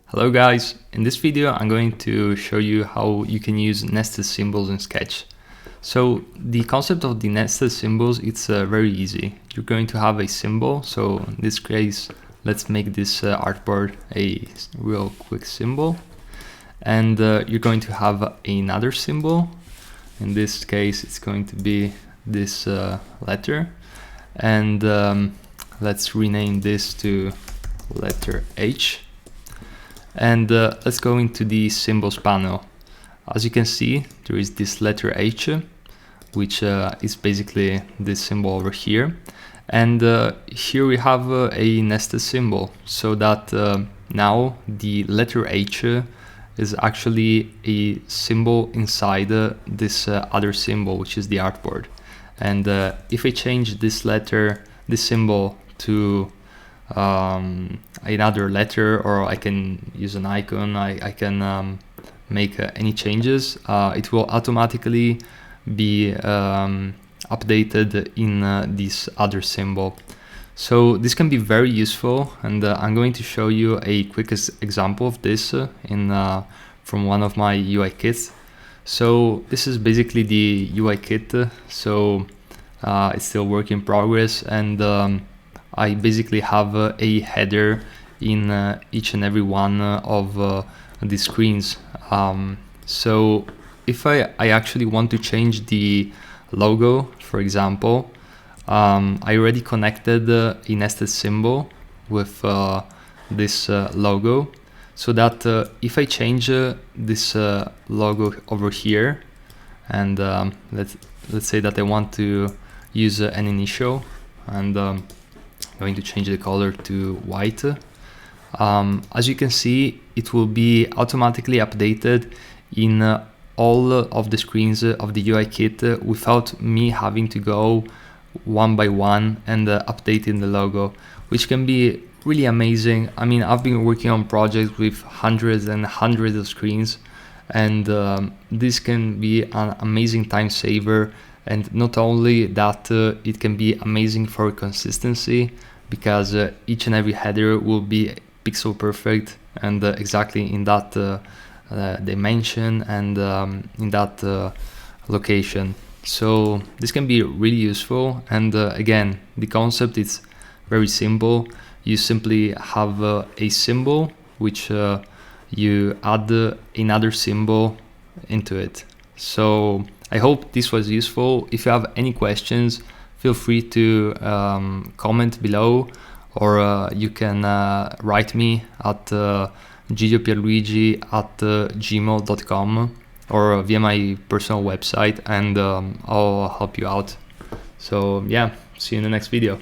Hello guys, in this video I'm going to show you how you can use nested symbols in Sketch. So the concept of the nested symbols, it's very easy. You're going to have a symbol, so in this case let's make this artboard a real quick symbol, and you're going to have another symbol. In this case it's going to be this letter, and let's rename this to letter H. And let's go into the symbols panel. As you can see, there is this letter H, which is basically this symbol over here. And here we have a nested symbol, so that now the letter H is actually a symbol inside this other symbol, which is the artboard. And if I change this symbol to another letter, or I can use an icon, I can make any changes, it will automatically be updated in this other symbol. So this can be very useful, and I'm going to show you a quick example of this from one of my UI kits. So this is basically the UI kit, so it's still work in progress, and I basically have a header in each and every one of the screens. So if I actually want to change the logo, for example, I already connected a nested symbol with this logo, so that if I change this logo over here, and let's say that I want to use an initial, and going to change the color to white. As you can see, it will be automatically updated in all of the screens of the UI kit without me having to go one by one and updating the logo, which can be really amazing. I mean, I've been working on projects with hundreds and hundreds of screens, and this can be an amazing time saver. And not only that, it can be amazing for consistency, because each and every header will be pixel perfect and exactly in that dimension and in that location. So this can be really useful, and again, the concept is very simple. You simply have a symbol which you add another symbol into it. So I hope this was useful. If you have any questions, feel free to comment below, or you can write me at gigiopierluigi@gmail.com, or via my personal website, and I'll help you out. So yeah, see you in the next video.